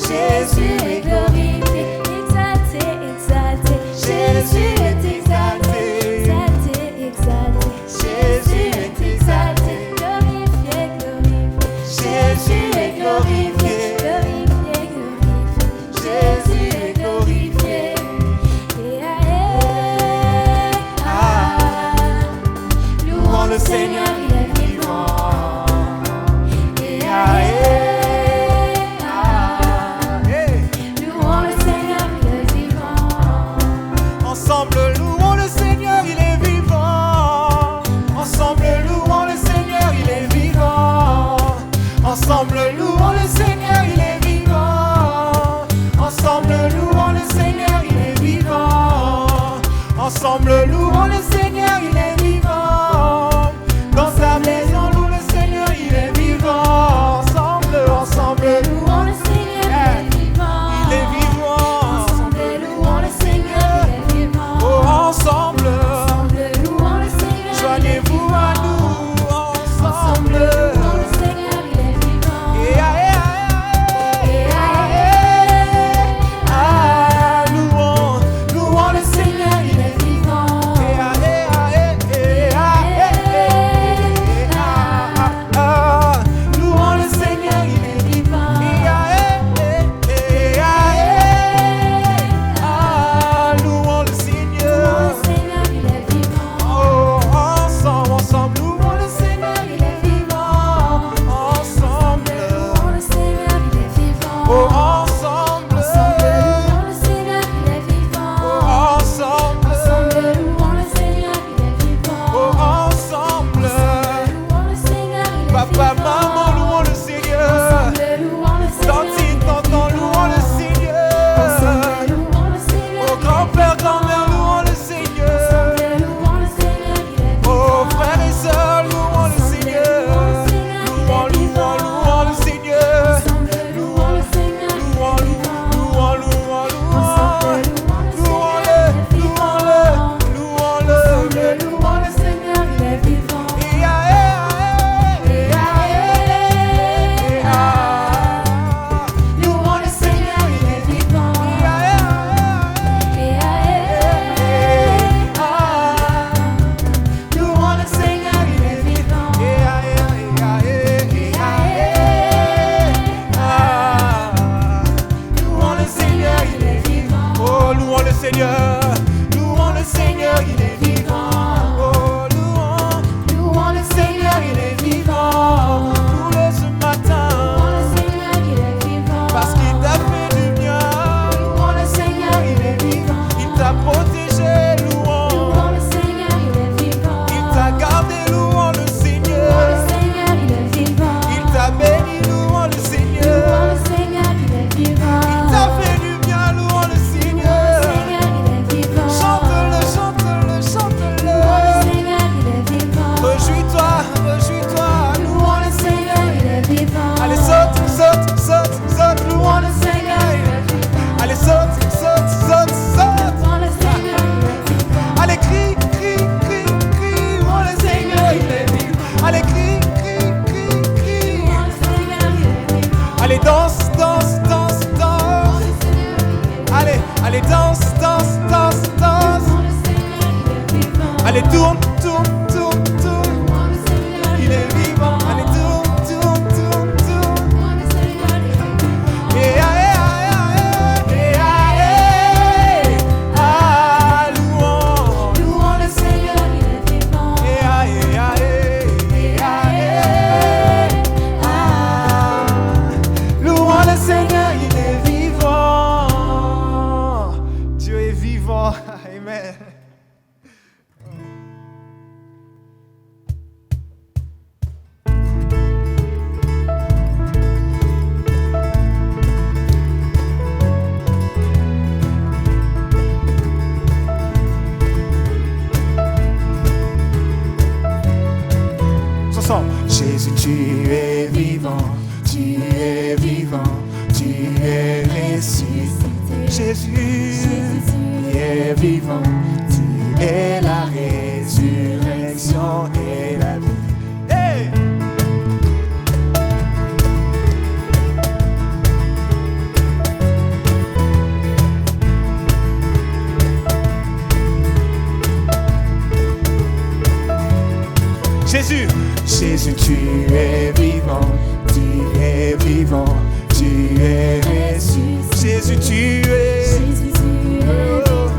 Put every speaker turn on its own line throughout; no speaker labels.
Jésus est glorifié, exalté, exalté. Oh, ensemble,
louons le Seigneur, il est vivant.
oh, ensemble,
Louons le Seigneur, il est vivant.
oh, ensemble.
Louons le Seigneur, il est
Papa,
vivant.
maman, louons le Seigneur.
Louons le Seigneur,
Tantine, tonton, louons le Seigneur.
louons le Seigneur,
Oh, grand-père, grand-mère, louons le Seigneur.
louons le Seigneur, il est vivant.
Oh, frères et sœurs, louons le Seigneur. Louons, louons, louons le Seigneur.
Louons le Seigneur,
Louons, louons, louons, louons. Louons-le, louons-le, louons-le.
louons le Seigneur, il est vivant.
Et
Louons le Seigneur, il est vivant. Louons le Seigneur, il est vivant. Louons le Seigneur, il est vivant.
Oh, louons le Seigneur. Louons le Seigneur, il est vivant. Oh, louons.
Louons le Seigneur, il est vivant.
Louons-le ce matin.
Louons le Seigneur, il est vivant.
Parce qu'il t'a fait du bien.
Louons le Seigneur, il est vivant.
Il t'a protégé, louons.
Louons le Seigneur, il est vivant.
Il t'a gardé, louons le
Louons
Seigneur.
le Seigneur, il est vivant.
Il t'a béni, louons le
Louons
Seigneur.
le Seigneur, il est vivant.
Il t'a fait du bien, louons le Seigneur.
Seigneur, il est vivant.
Chante-le, chante-le, chante-le.
Louons le Seigneur, il est vivant.
Réjouis-toi, réjouis-toi.
Louons le Seigneur, il est vivant.
Allez, saute, saute, saute, saute, louons
Louons
le
le Seigneur, il est vivant.
Allez, saute, saute, saute, saute.
Louons le Seigneur, il est vivant.
Allez, crie, crie, crie, crie, louons le Seigneur, il est vivant. Allez, crie, crie, crie, crie.
Louons le Seigneur, il est vivant.
Allez, danse, danse, danse, danse.
Le Seigneur, il est vivant.
Allez, allez, danse, danse, danse, danse.
Louons le Seigneur, il est vivant.
Allez, tourne, tourne, tourne, tourne.
Louons le Seigneur,
Il est vivant. Allez, tourne, tourne, tourne, tourne.
Louons le Seigneur, il est vivant.
Et louons.
Louons le Seigneur, il est vivant.
Louons le Seigneur, il est vivant. Dieu est vivant. Amen. Ensemble. Jésus, tu es vivant, tu es vivant, tu es ressuscité. Jésus, tu es vivant, tu es la résurrection et la vie. Hey! Jésus, Jésus, tu es vivant, tu es vivant, tu es ressuscité. Jésus, tu es,
Jésus, tu es vivant.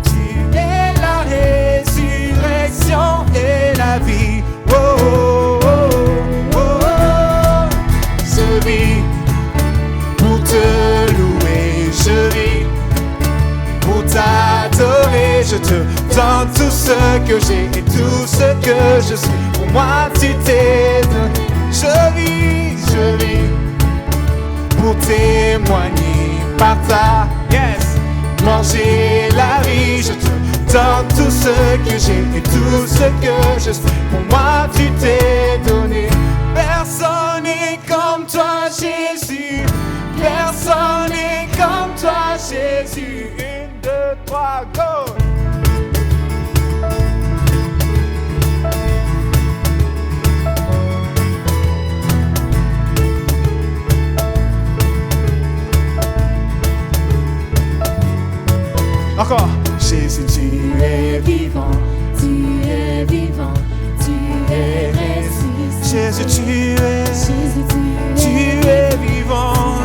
tu es la résurrection et la vie. Oh, oh, oh, oh, oh. Je vis pour te louer, je vis pour t'adorer, je te donne tout ce que j'ai et tout ce que je suis. Pour moi, tu t'es donné. Je vis pour témoigner par ta manger la vie. Je te donne tout ce que j'ai et tout ce que je suis. Pour moi, tu t'es donné. Personne n'est comme toi, Jésus. Personne n'est comme toi, Jésus. 1, 2, 3, go! Encore. Jésus, tu es vivant,
Tu es vivant, tu es ressuscité.
Jésus,
Jésus,
tu es vivant,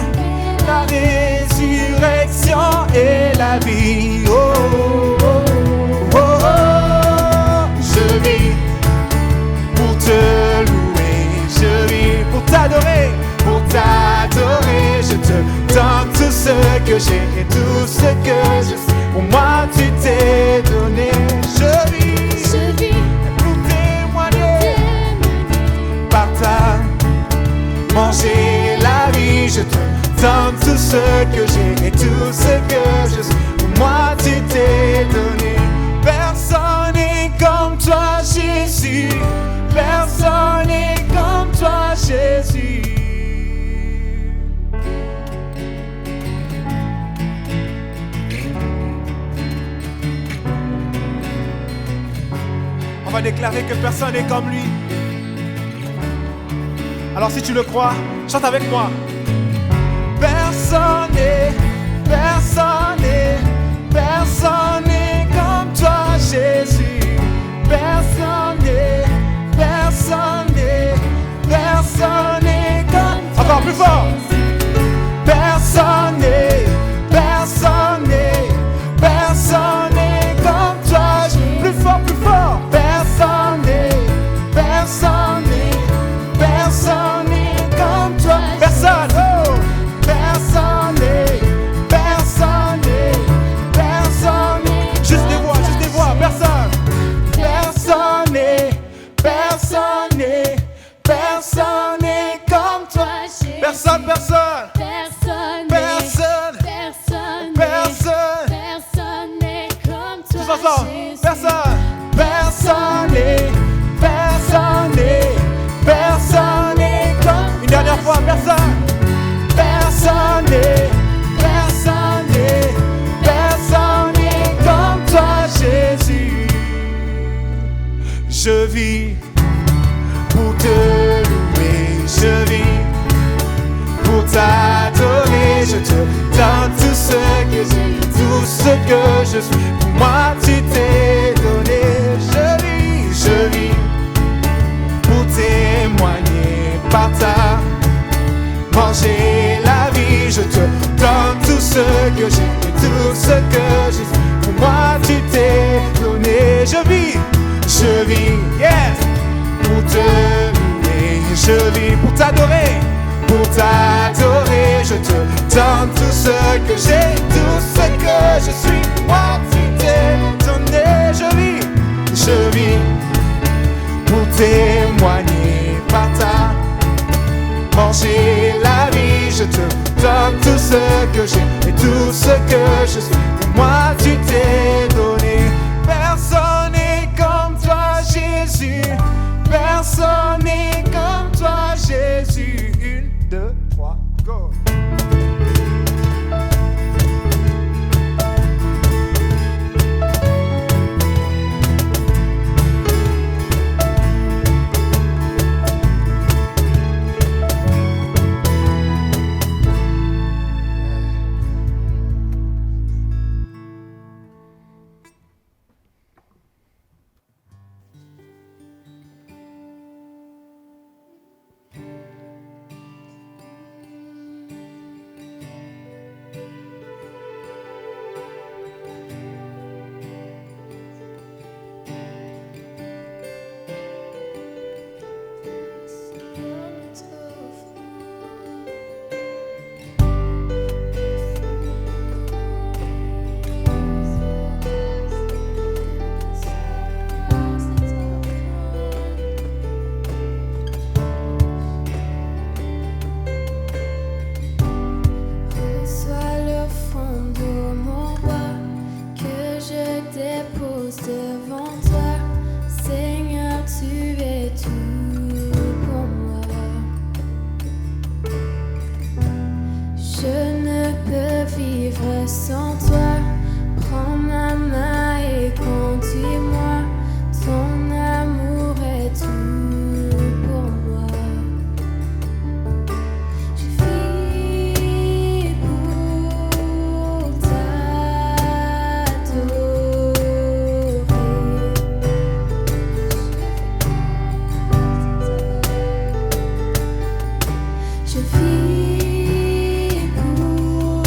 la résurrection et la vie. Oh, oh, oh, oh. Je vis pour te louer, je vis pour t'adorer, je te que j'ai et tout ce que je suis. Pour moi tu t'es donné. Je vis pour témoigner par ta manger la vie. Je te donne tout ce que j'ai et tout ce que je suis. Pour moi tu t'es donné. Personne n'est comme toi Jésus. Personne n'est comme toi Jésus. On va déclarer que personne n'est comme lui. Alors si tu le crois, chante avec moi. Personne n'est comme toi Jésus. Personne n'est comme toi. Encore plus fort. Personne n'est comme toi. Plus fort, plus fort. Personne n'est comme toi. Personne, oh. Personne n'est. Juste des voix, personne. Personne n'est comme toi. Personne.
n'est comme toi.
Tous ensemble. Personne n'est comme. Une dernière fois, personne n'est comme toi, Jésus. Je vis pour te louer, je vis pour t'adorer. Je te donne tout ce que j'ai, tout ce que je suis. Pour moi, tu t'es donné. Je vis pour témoigner par ta manger la vie. Je te donne tout ce que j'ai et tout ce que je suis. Pour moi, tu t'es donné. Je vis, yes, pour te louer. Je vis pour t'adorer. Je te donne tout ce que j'ai, tout ce que je suis. Moi, tu t'es donné. Je vis pour témoigner par ta manger la vie. Je te donne tout ce que j'ai et tout ce que je suis. Pour moi, tu t'es donné. Personne n'est comme toi, Jésus. Personne n'est comme toi, Jésus. 1, 2, 3, go.
Je vis pour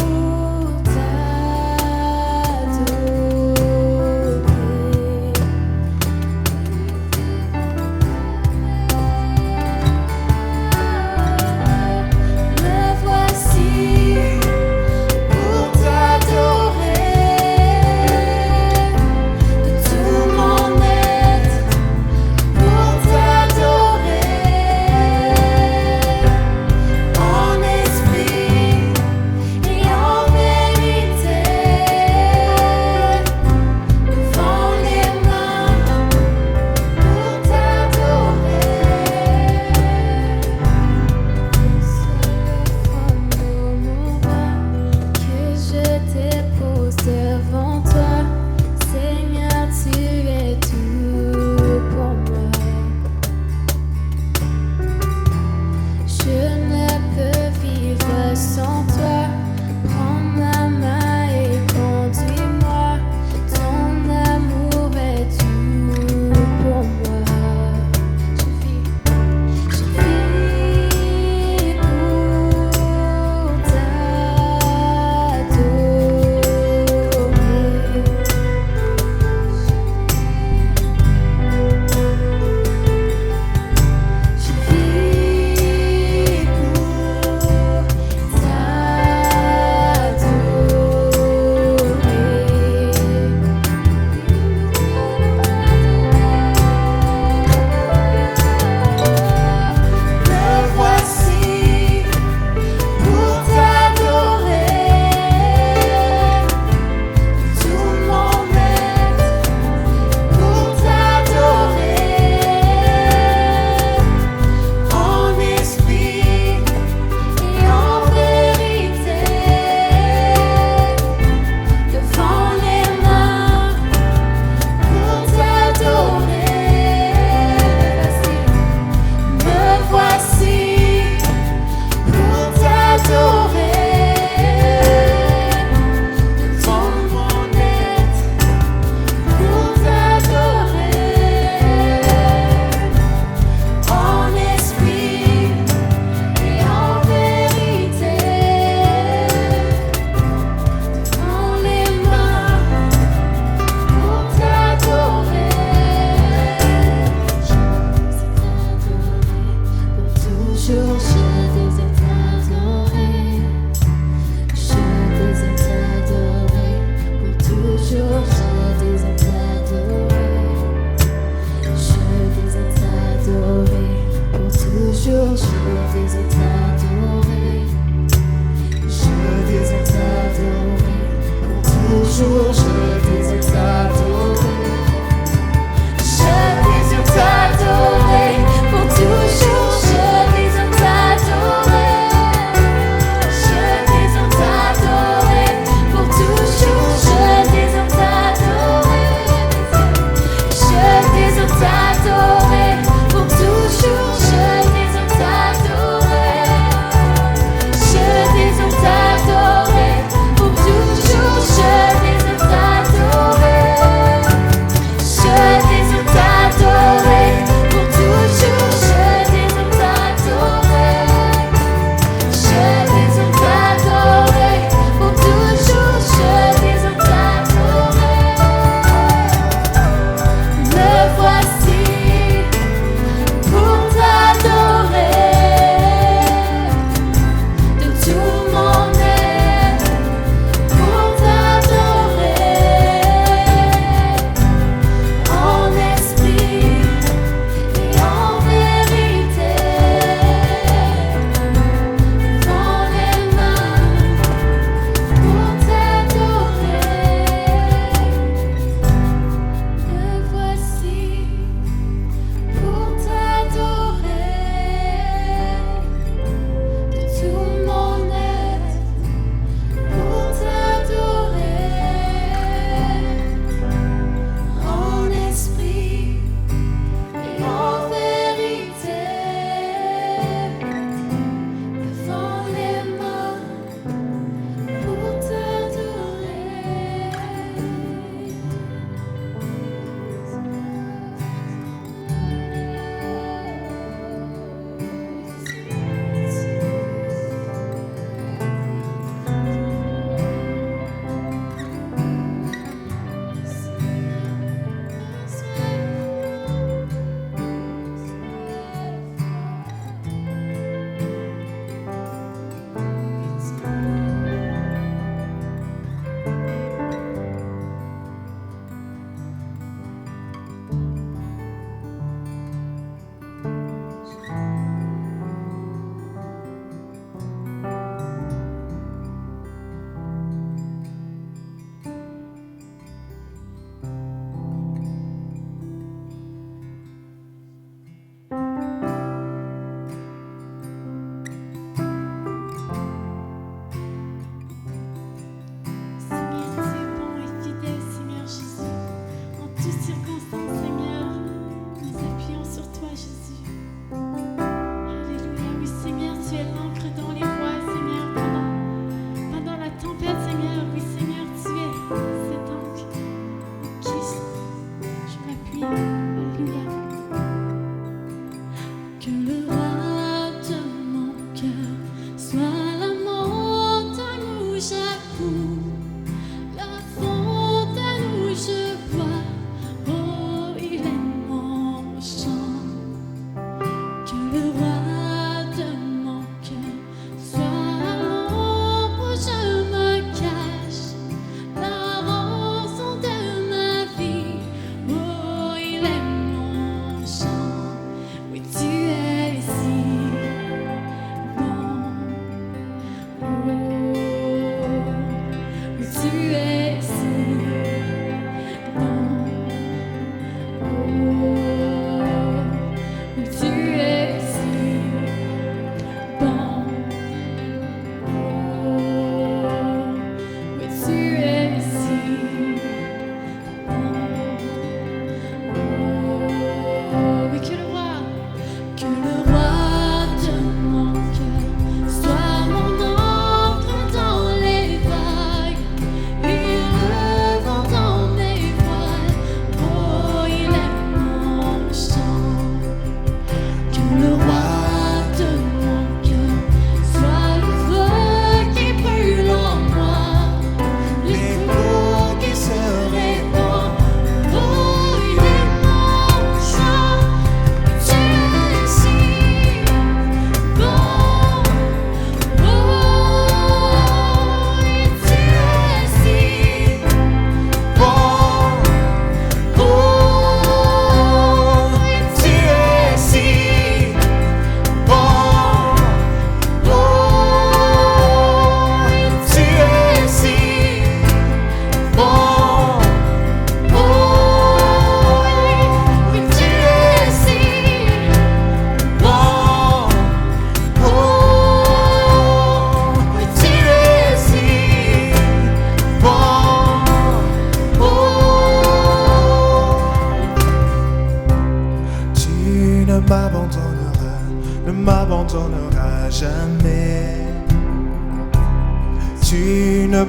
Tu ne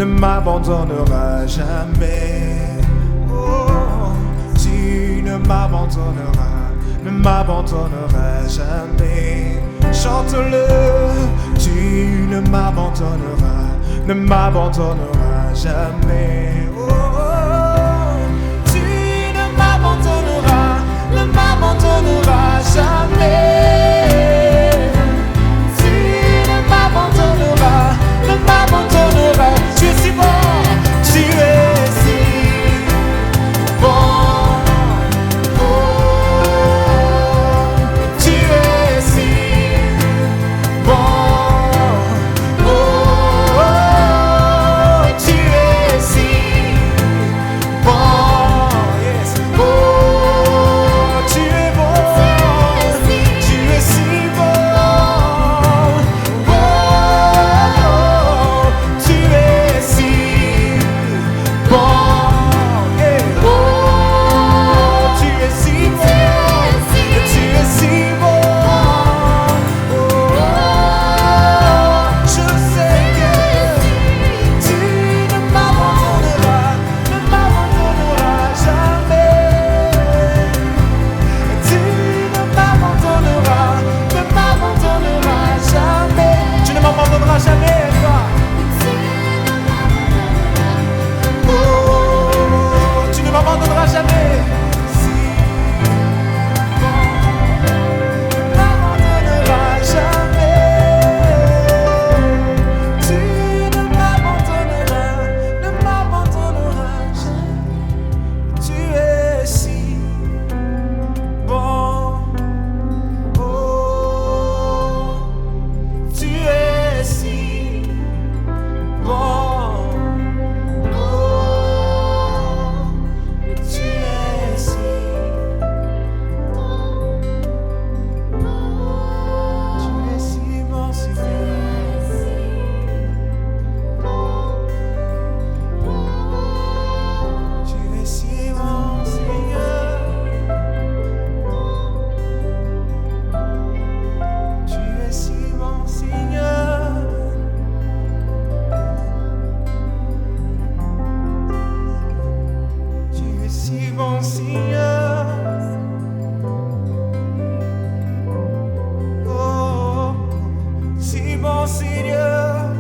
m'abandonneras jamais. Oh, tu ne m'abandonneras jamais. Chante-le, tu ne m'abandonneras jamais. Oh, tu ne m'abandonneras jamais. Tu ne m'abandonneras. Tu es si bon, tu es si bon. Oh, tu es si bon. Oh, tu es si bon. Yes. Oh, tu es bon. Tu es si bon. Jamais, toi. Oh, tu ne m'abandonneras jamais. Si bon, ne m'abandonneras jamais. Tu ne m'abandonneras jamais. Tu es si bon. Oh, tu es si bon. Oh, tu es si bon. Tu es si bon, Seigneur. Tu es si bon, Seigneur. Tu es si bon, Seigneur. Tu es si bon, Seigneur. Oh, si bon, Seigneur.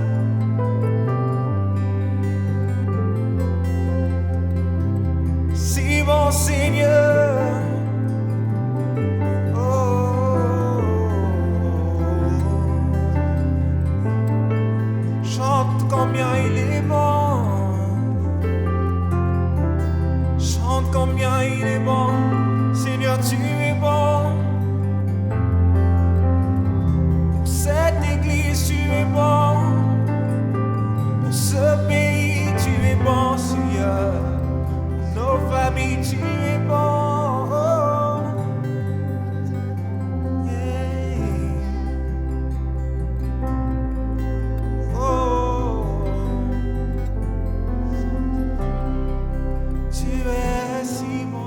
Si bon, Seigneur. Oh, chante combien il est bon. Chante combien il est bon. Seigneur, tu es bon. Pour cette église, tu es bon. Pour ce pays, tu es bon, Seigneur. Pour nos familles, tu es bon. Oh, yeah. Oh, tu es si bon.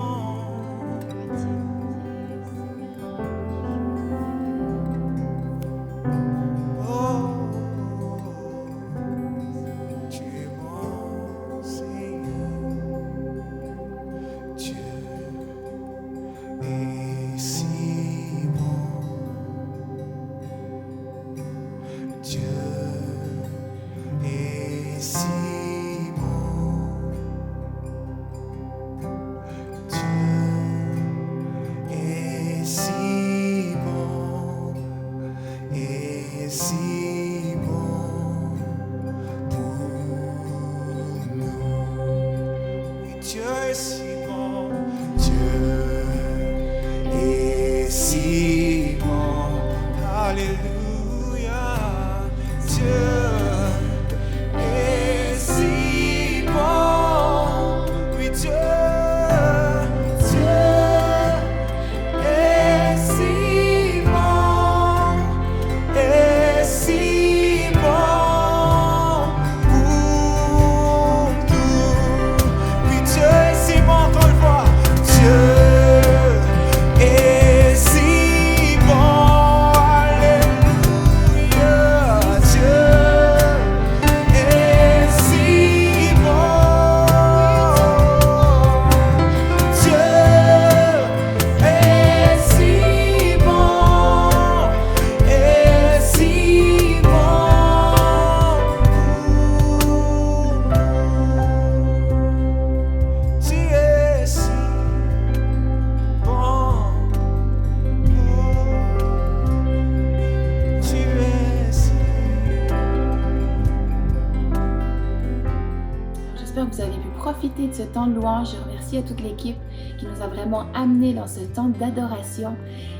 j'espère que vous avez pu profiter de ce temps de louange. Je remercie à toute l'équipe qui nous a vraiment amenés dans ce temps d'adoration.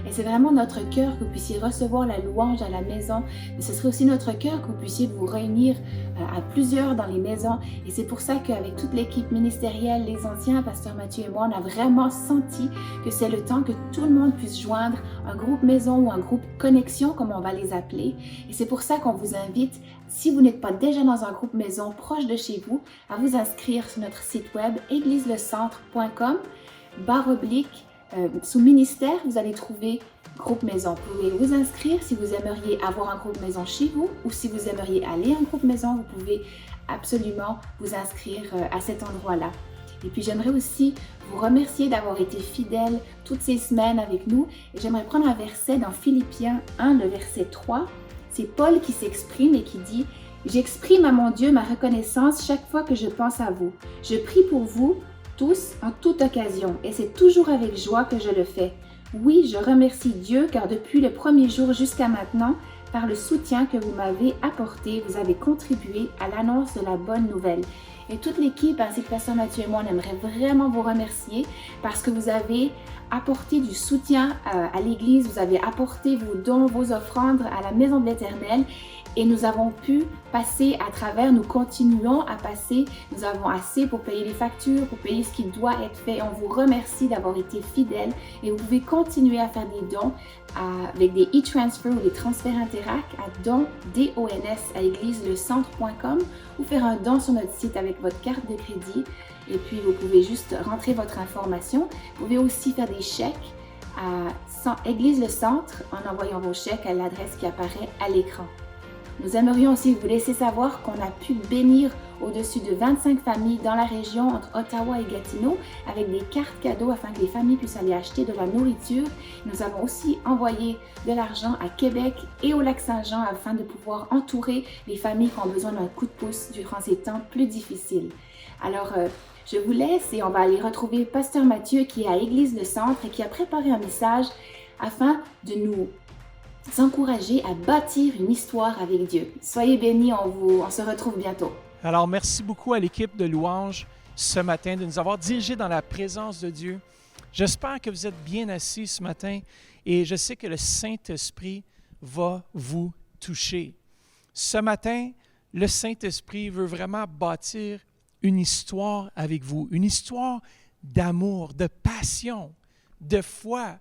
Et c'est vraiment notre cœur que vous puissiez recevoir la louange à la maison. Mais ce serait aussi notre cœur que vous puissiez vous réunir à plusieurs dans les maisons. Et c'est pour ça qu'avec toute l'équipe ministérielle, les anciens, Pasteur Mathieu et moi, on a vraiment senti que c'est le temps que tout le monde puisse joindre un groupe maison ou un groupe connexion, comme on va les appeler. Et c'est pour ça qu'on vous invite, si vous n'êtes pas déjà dans un groupe maison proche de chez vous, à vous inscrire sur notre site web égliselescentre.com, sous ministère, vous allez trouver groupe maison. Vous pouvez vous inscrire si vous aimeriez avoir un groupe maison chez vous ou si vous aimeriez aller à un groupe maison, vous pouvez absolument vous inscrire à cet endroit-là. Et puis j'aimerais aussi vous remercier d'avoir été fidèles toutes ces semaines avec nous. Et j'aimerais prendre un verset dans Philippiens 1, le verset 3. C'est Paul qui s'exprime et qui dit « J'exprime à mon Dieu ma reconnaissance chaque fois que je pense à vous. Je prie pour vous tous en toute occasion et c'est toujours avec joie que je le fais. Oui, je remercie Dieu car depuis le premier jour jusqu'à maintenant, par le soutien que vous m'avez apporté, vous avez contribué à l'annonce de la bonne nouvelle. » Et toute l'équipe, ainsi que Pasteur Mathieu et moi, on aimerait vraiment vous remercier parce que vous avez apporté du soutien à l'Église, vous avez apporté vos dons, vos offrandes à la Maison de l'Éternel et nous avons pu passer à travers, nous continuons à passer, nous avons assez pour payer les factures, pour payer ce qui doit être fait. On vous remercie d'avoir été fidèles et vous pouvez continuer à faire des dons avec des e-transfers ou des transferts Interac à dons, D-O-N-S, à égliselescentre.com ou faire un don sur notre site avec votre carte de crédit. Et puis, vous pouvez juste rentrer votre information. Vous pouvez aussi faire des chèques à Église Le Centre en envoyant vos chèques à l'adresse qui apparaît à l'écran. Nous aimerions aussi vous laisser savoir qu'on a pu bénir au-dessus de 25 familles dans la région entre Ottawa et Gatineau avec des cartes cadeaux afin que les familles puissent aller acheter de la nourriture. Nous avons aussi envoyé de l'argent à Québec et au Lac-Saint-Jean afin de pouvoir entourer les familles qui ont besoin d'un coup de pouce durant ces temps plus difficiles. Alors, je vous laisse et on va aller retrouver Pasteur Mathieu qui est à Église Le Centre et qui a préparé un message afin de nous encourager à bâtir une histoire avec Dieu. Soyez bénis, on se retrouve bientôt.
Alors, merci beaucoup à l'équipe de Louange ce matin de nous avoir dirigés dans la présence de Dieu. J'espère que vous êtes bien assis ce matin et je sais que le Saint-Esprit va vous toucher. Ce matin, le Saint-Esprit veut vraiment bâtir une histoire avec vous, une histoire d'amour, de passion, de foi.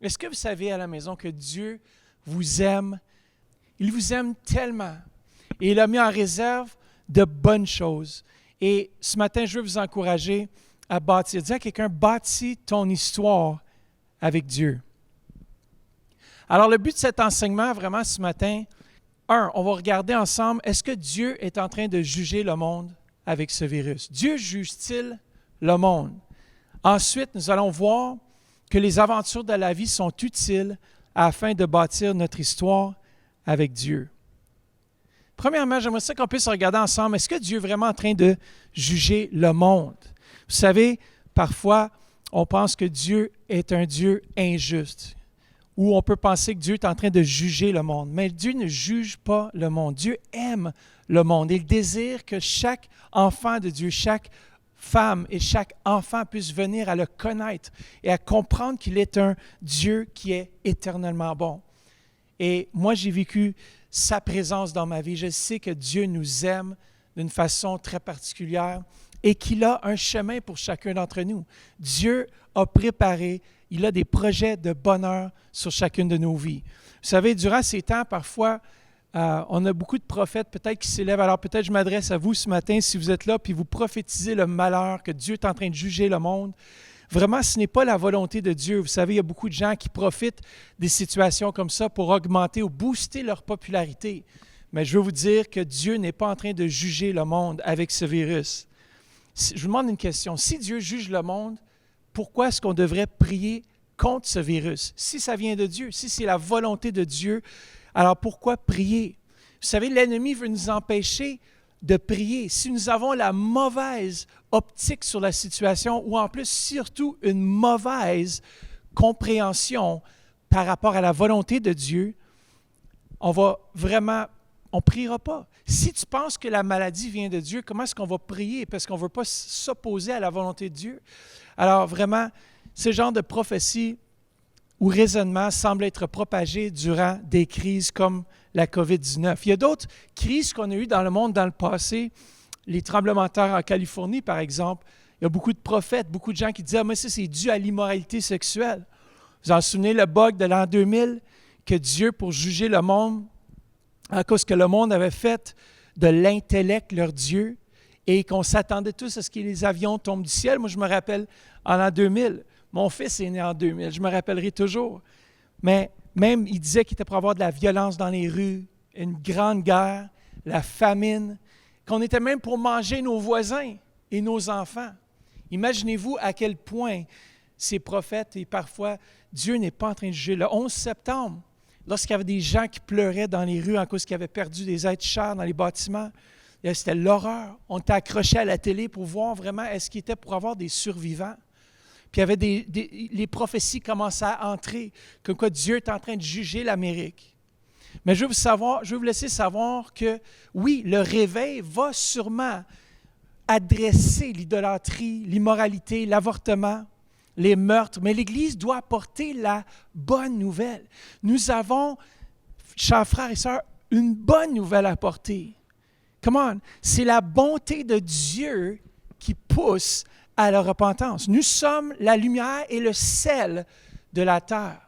Est-ce que vous savez à la maison que Dieu vous aime? Il vous aime tellement et il a mis en réserve de bonnes choses. Et ce matin, je veux vous encourager à bâtir. Dis à quelqu'un, bâtis ton histoire avec Dieu. Alors, le but de cet enseignement, vraiment, ce matin, on va regarder ensemble, est-ce que Dieu est en train de juger le monde avec ce virus? Dieu juge-t-il le monde? Ensuite, nous allons voir que les aventures de la vie sont utiles afin de bâtir notre histoire avec Dieu. Premièrement, j'aimerais ça qu'on puisse regarder ensemble, est-ce que Dieu est vraiment en train de juger le monde? Vous savez, parfois, on pense que Dieu est un Dieu injuste, ou on peut penser que Dieu est en train de juger le monde. Mais Dieu ne juge pas le monde. Dieu aime le monde. Il désire que chaque enfant de Dieu, chaque femme et chaque enfant puisse venir à le connaître et à comprendre qu'il est un Dieu qui est éternellement bon. Et moi, j'ai vécu sa présence dans ma vie. Je sais que Dieu nous aime d'une façon très particulière et qu'il a un chemin pour chacun d'entre nous. Dieu a préparé, il a des projets de bonheur sur chacune de nos vies. Vous savez, durant ces temps, parfois, on a beaucoup de prophètes peut-être qui s'élèvent. Alors peut-être je m'adresse à vous ce matin, si vous êtes là, puis vous prophétisez le malheur, que Dieu est en train de juger le monde. Vraiment, ce n'est pas la volonté de Dieu. Vous savez, il y a beaucoup de gens qui profitent des situations comme ça pour augmenter ou booster leur popularité. Mais je veux vous dire que Dieu n'est pas en train de juger le monde avec ce virus. Je vous demande une question. Si Dieu juge le monde, pourquoi est-ce qu'on devrait prier contre ce virus? Si ça vient de Dieu, si c'est la volonté de Dieu, alors pourquoi prier? Vous savez, l'ennemi veut nous empêcher de prier. Si nous avons la mauvaise optique sur la situation ou en plus surtout une mauvaise compréhension par rapport à la volonté de Dieu, on on ne priera pas. Si tu penses que la maladie vient de Dieu, comment est-ce qu'on va prier? Parce qu'on ne veut pas s'opposer à la volonté de Dieu. Alors vraiment, ce genre de prophétie ou raisonnement semble être propagé durant des crises comme la COVID-19. Il y a d'autres crises qu'on a eues dans le monde dans le passé. Les tremblements de terre en Californie, par exemple. Il y a beaucoup de prophètes, beaucoup de gens qui disaient « Ah, mais ça, c'est dû à l'immoralité sexuelle. » Vous en souvenez le bug de l'an 2000, que Dieu, pour juger le monde, à cause que le monde avait fait de l'intellect leur Dieu et qu'on s'attendait tous à ce que les avions tombent du ciel. Moi, je me rappelle en l'an 2000, mon fils est né en 2000, je me rappellerai toujours. Mais même, il disait qu'il était pour avoir de la violence dans les rues, une grande guerre, la famine, qu'on était même pour manger nos voisins et nos enfants. Imaginez-vous à quel point ces prophètes, et parfois, Dieu n'est pas en train de juger. Le 11 septembre, lorsqu'il y avait des gens qui pleuraient dans les rues en cause qu'ils avaient perdu des êtres chers dans les bâtiments, c'était l'horreur. On était accrochés à la télé pour voir vraiment est-ce qu'il était pour avoir des survivants. Puis il y avait les prophéties commençaient à entrer, comme quoi Dieu est en train de juger l'Amérique. Mais je veux vous laisser savoir que, oui, le réveil va sûrement adresser l'idolâtrie, l'immoralité, l'avortement, les meurtres, mais l'Église doit apporter la bonne nouvelle. Nous avons, chers frères et sœurs, une bonne nouvelle à apporter. Come on, c'est la bonté de Dieu qui pousse à la repentance. Nous sommes la lumière et le sel de la terre.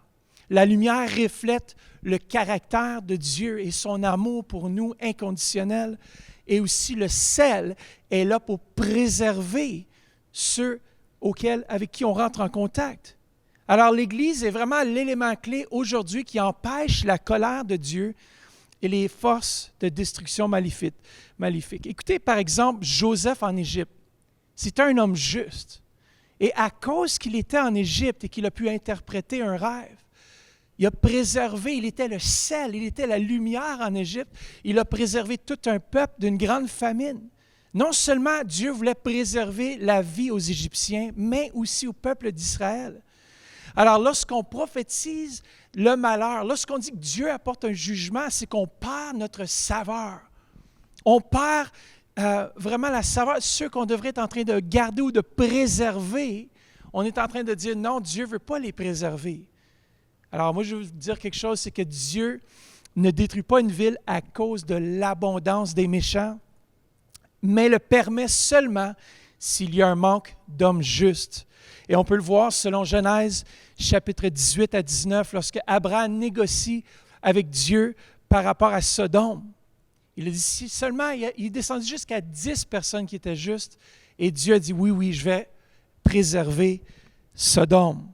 La lumière reflète le caractère de Dieu et son amour pour nous inconditionnel. Et aussi le sel est là pour préserver ceux avec qui on rentre en contact. Alors l'Église est vraiment l'élément clé aujourd'hui qui empêche la colère de Dieu et les forces de destruction maléfiques. Écoutez par exemple Joseph en Égypte. C'était un homme juste. Et à cause qu'il était en Égypte et qu'il a pu interpréter un rêve, il a préservé, il était le sel, il était la lumière en Égypte. Il a préservé tout un peuple d'une grande famine. Non seulement Dieu voulait préserver la vie aux Égyptiens, mais aussi au peuple d'Israël. Alors, lorsqu'on prophétise le malheur, lorsqu'on dit que Dieu apporte un jugement, c'est qu'on perd notre saveur. On perd vraiment la saveur, ceux qu'on devrait être en train de garder ou de préserver. On est en train de dire non, Dieu ne veut pas les préserver. Alors, moi, je veux vous dire quelque chose, c'est que Dieu ne détruit pas une ville à cause de l'abondance des méchants, mais le permet seulement s'il y a un manque d'hommes justes. Et on peut le voir selon Genèse, chapitre 18 à 19, lorsque Abraham négocie avec Dieu par rapport à Sodome. Il a dit, si seulement, il est descendu jusqu'à 10 personnes qui étaient justes, et Dieu a dit, oui, je vais préserver Sodome.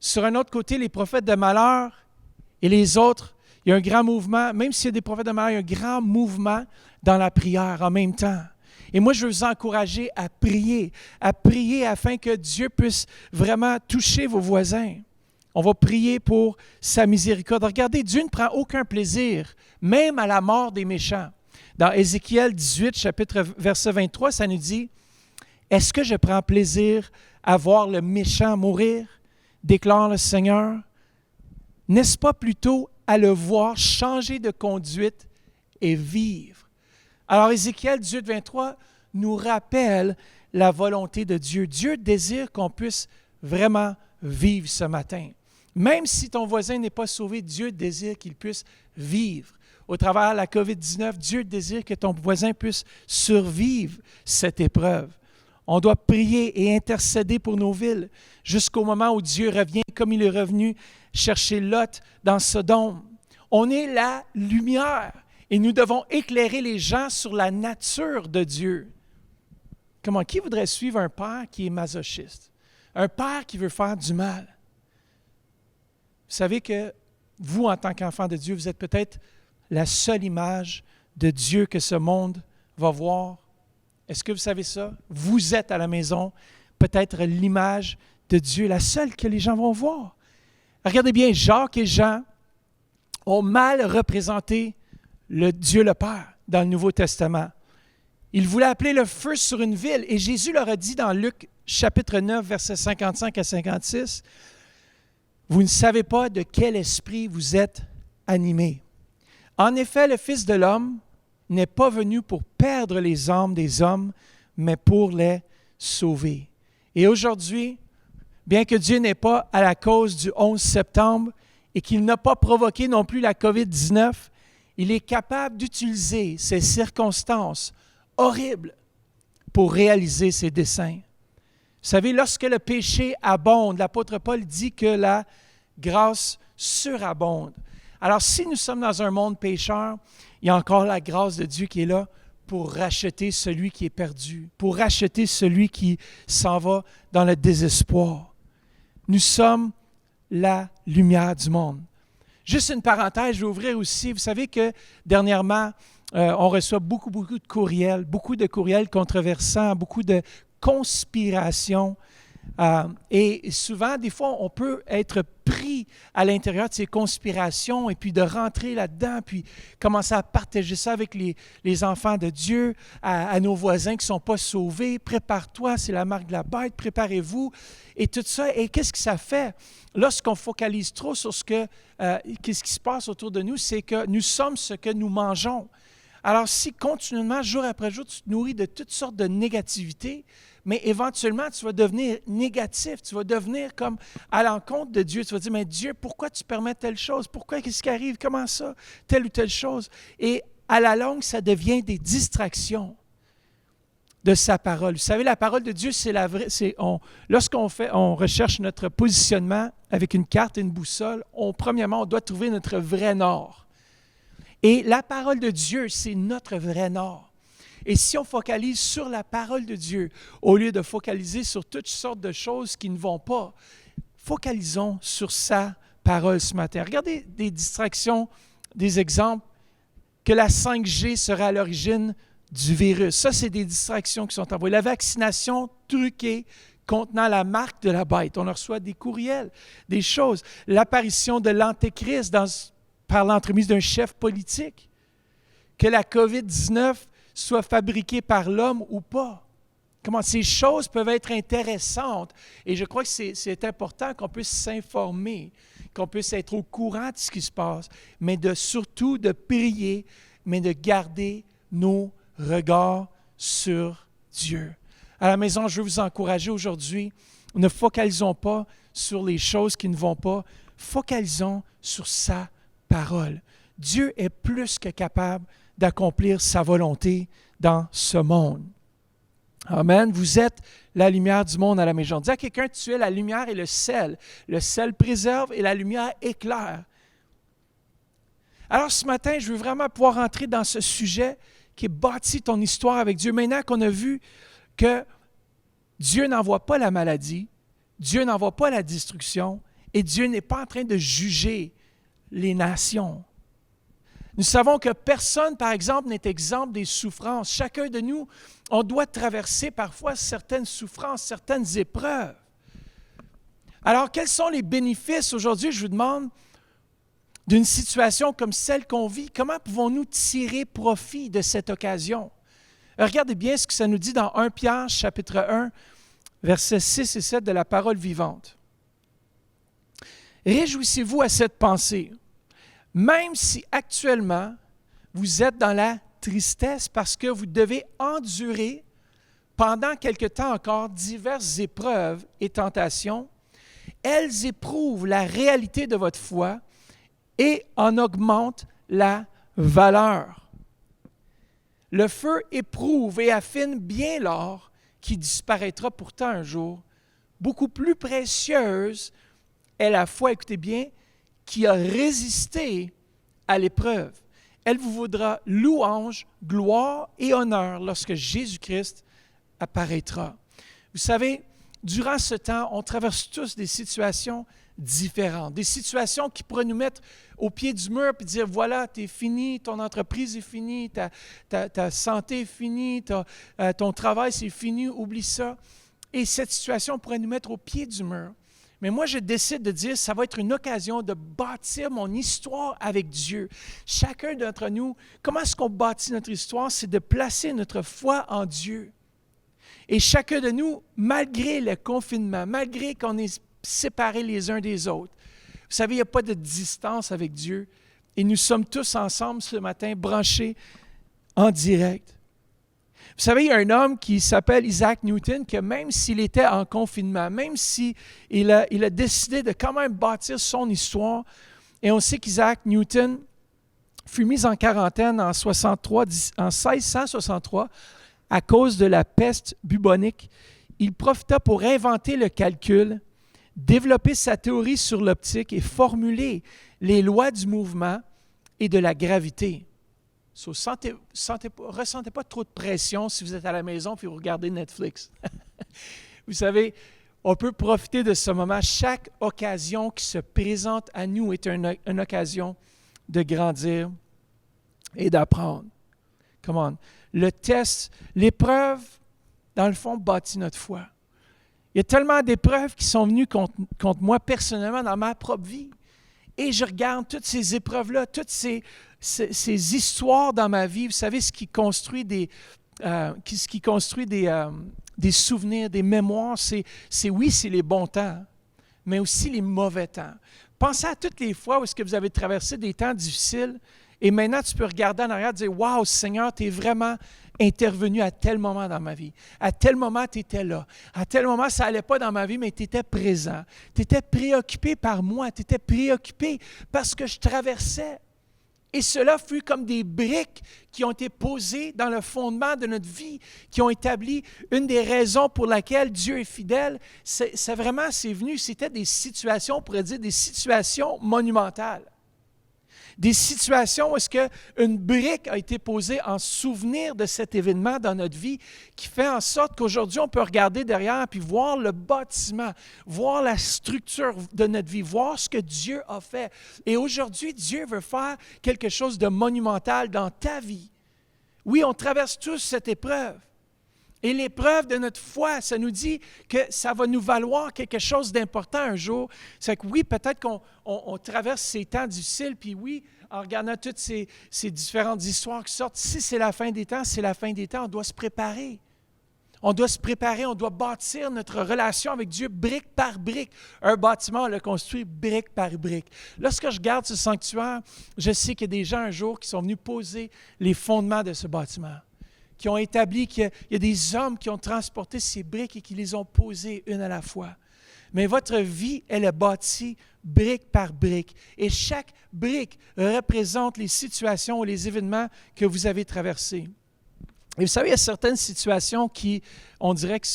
Sur un autre côté, les prophètes de malheur et les autres, il y a un grand mouvement, même s'il y a des prophètes de malheur, il y a un grand mouvement dans la prière en même temps. Et moi, je veux vous encourager à prier afin que Dieu puisse vraiment toucher vos voisins. On va prier pour sa miséricorde. Regardez, Dieu ne prend aucun plaisir, même à la mort des méchants. Dans Ézéchiel 18, verset 23, ça nous dit « Est-ce que je prends plaisir à voir le méchant mourir? Déclare le Seigneur. N'est-ce pas plutôt à le voir changer de conduite et vivre? » Alors Ézéchiel 18, 23 nous rappelle la volonté de Dieu. Dieu désire qu'on puisse vraiment vivre ce matin. Même si ton voisin n'est pas sauvé, Dieu désire qu'il puisse vivre. Au travers de la COVID-19, Dieu désire que ton voisin puisse survivre cette épreuve. On doit prier et intercéder pour nos villes jusqu'au moment où Dieu revient comme il est revenu chercher Lot dans Sodome. On est la lumière et nous devons éclairer les gens sur la nature de Dieu. Comment? Qui voudrait suivre un père qui est masochiste? Un père qui veut faire du mal? Vous savez que vous, en tant qu'enfant de Dieu, vous êtes peut-être la seule image de Dieu que ce monde va voir. Est-ce que vous savez ça? Vous êtes à la maison peut-être l'image de Dieu, la seule que les gens vont voir. Regardez bien, Jacques et Jean ont mal représenté le Dieu le Père dans le Nouveau Testament. Ils voulaient appeler le feu sur une ville et Jésus leur a dit dans Luc chapitre 9, versets 55 à 56, « Vous ne savez pas de quel esprit vous êtes animés. En effet, le Fils de l'homme n'est pas venu pour perdre les âmes des hommes, mais pour les sauver. Et aujourd'hui, bien que Dieu n'est pas à la cause du 11 septembre et qu'il n'a pas provoqué non plus la COVID-19, il est capable d'utiliser ces circonstances horribles pour réaliser ses desseins. Vous savez, lorsque le péché abonde, l'apôtre Paul dit que la grâce surabonde. Alors, si nous sommes dans un monde pécheur, il y a encore la grâce de Dieu qui est là pour racheter celui qui est perdu, pour racheter celui qui s'en va dans le désespoir. Nous sommes la lumière du monde. Juste une parenthèse, je vais ouvrir aussi. Vous savez que dernièrement, on reçoit beaucoup de courriels controversants, beaucoup de conspirations. Et souvent, des fois, on peut être pris à l'intérieur de ces conspirations et puis de rentrer là-dedans, puis commencer à partager ça avec les enfants de Dieu, à nos voisins qui ne sont pas sauvés. Prépare-toi, c'est la marque de la bête, préparez-vous. Et tout ça, et qu'est-ce que ça fait? Lorsqu'on focalise trop sur qu'est-ce qui se passe autour de nous, c'est que nous sommes ce que nous mangeons. Alors, si continuellement, jour après jour, tu te nourris de toutes sortes de négativité, mais éventuellement, tu vas devenir négatif, tu vas devenir comme à l'encontre de Dieu. Tu vas dire, mais Dieu, pourquoi tu permets telle chose? Pourquoi, qu'est-ce qui arrive? Comment ça? Telle ou telle chose. Et à la longue, ça devient des distractions de sa parole. Vous savez, la parole de Dieu, c'est la vraie. Lorsqu'on recherche notre positionnement avec une carte et une boussole, premièrement, on doit trouver notre vrai nord. Et la parole de Dieu, c'est notre vrai nord. Et si on focalise sur la parole de Dieu, au lieu de focaliser sur toutes sortes de choses qui ne vont pas, focalisons sur sa parole ce matin. Regardez des distractions, des exemples, que la 5G serait à l'origine du virus. Ça, c'est des distractions qui sont envoyées. La vaccination truquée contenant la marque de la bête. On reçoit des courriels, des choses. L'apparition de l'antéchrist par l'entremise d'un chef politique. Que la COVID-19 soit fabriquée par l'homme ou pas. Comment ces choses peuvent être intéressantes. Et je crois que c'est important qu'on puisse s'informer, qu'on puisse être au courant de ce qui se passe, mais surtout de prier, mais de garder nos regards sur Dieu. À la maison, je veux vous encourager aujourd'hui. Ne focalisons pas sur les choses qui ne vont pas. Focalisons sur sa parole. Dieu est plus que capable d'accomplir sa volonté dans ce monde. Amen. Vous êtes la lumière du monde à la maison. Dis à quelqu'un, tu es la lumière et le sel. Le sel préserve et la lumière éclaire. Alors ce matin, je veux vraiment pouvoir entrer dans ce sujet qui est bâti ton histoire avec Dieu. Maintenant qu'on a vu que Dieu n'envoie pas la maladie, Dieu n'envoie pas la destruction et Dieu n'est pas en train de juger les nations. Nous savons que personne, par exemple, n'est exempt des souffrances. Chacun de nous, on doit traverser parfois certaines souffrances, certaines épreuves. Alors, quels sont les bénéfices aujourd'hui, je vous demande, d'une situation comme celle qu'on vit? Comment pouvons-nous tirer profit de cette occasion? Regardez bien ce que ça nous dit dans 1 Pierre, chapitre 1, versets 6 et 7 de la parole vivante. Réjouissez-vous à cette pensée. Même si actuellement, vous êtes dans la tristesse parce que vous devez endurer pendant quelque temps encore diverses épreuves et tentations, elles éprouvent la réalité de votre foi et en augmentent la valeur. Le feu éprouve et affine bien l'or qui disparaîtra pourtant un jour. Beaucoup plus précieuse est la foi, écoutez bien, qui a résisté à l'épreuve. Elle vous vaudra louange, gloire et honneur lorsque Jésus-Christ apparaîtra. Vous savez, durant ce temps, on traverse tous des situations différentes, des situations qui pourraient nous mettre au pied du mur et dire, voilà, t'es fini, ton entreprise est finie, ta santé est finie, ton travail c'est fini, oublie ça. Et cette situation pourrait nous mettre au pied du mur. Mais moi, je décide de dire, ça va être une occasion de bâtir mon histoire avec Dieu. Chacun d'entre nous, comment est-ce qu'on bâtit notre histoire? C'est de placer notre foi en Dieu. Et chacun de nous, malgré le confinement, malgré qu'on est séparés les uns des autres, vous savez, il n'y a pas de distance avec Dieu. Et nous sommes tous ensemble ce matin, branchés en direct. Vous savez, il y a un homme qui s'appelle Isaac Newton, que même s'il était en confinement, même s'il a décidé de quand même bâtir son histoire, et on sait qu'Isaac Newton fut mis en quarantaine en 1663 à cause de la peste bubonique. Il profita pour inventer le calcul, développer sa théorie sur l'optique et formuler les lois du mouvement et de la gravité. Ressentez pas trop de pression si vous êtes à la maison et vous regardez Netflix. Vous savez, on peut profiter de ce moment. Chaque occasion qui se présente à nous est une occasion de grandir et d'apprendre. Come on. Le test, l'épreuve, dans le fond, bâtit notre foi. Il y a tellement d'épreuves qui sont venues contre moi personnellement dans ma propre vie. Et je regarde toutes ces épreuves-là, toutes ces histoires dans ma vie. Vous savez, ce qui construit des souvenirs, des mémoires, c'est les bons temps, mais aussi les mauvais temps. Pensez à toutes les fois où est-ce que vous avez traversé des temps difficiles et maintenant tu peux regarder en arrière et dire « Wow, Seigneur, tu es vraiment intervenu à tel moment dans ma vie. À tel moment, tu étais là. À tel moment, ça n'allait pas dans ma vie, mais tu étais présent. Tu étais préoccupé par moi. Tu étais préoccupé parce que je traversais. » Et cela fut comme des briques qui ont été posées dans le fondement de notre vie, qui ont établi une des raisons pour laquelle Dieu est fidèle. C'est venu, c'était des situations, on pourrait dire des situations monumentales. Des situations où est-ce qu'une brique a été posée en souvenir de cet événement dans notre vie qui fait en sorte qu'aujourd'hui, on peut regarder derrière puis voir le bâtiment, voir la structure de notre vie, voir ce que Dieu a fait. Et aujourd'hui, Dieu veut faire quelque chose de monumental dans ta vie. Oui, on traverse tous cette épreuve. Et l'épreuve de notre foi, ça nous dit que ça va nous valoir quelque chose d'important un jour. C'est que oui, peut-être qu'on traverse ces temps difficiles, puis oui, en regardant toutes ces différentes histoires qui sortent, si c'est la fin des temps, c'est la fin des temps, on doit se préparer. On doit se préparer, on doit bâtir notre relation avec Dieu brique par brique. Un bâtiment, on le construit brique par brique. Lorsque je regarde ce sanctuaire, je sais qu'il y a des gens un jour qui sont venus poser les fondements de ce bâtiment, qui ont établi qu'il y a des hommes qui ont transporté ces briques et qui les ont posées une à la fois. Mais votre vie, elle est bâtie brique par brique. Et chaque brique représente les situations ou les événements que vous avez traversés. Et vous savez, il y a certaines situations qui, on dirait que,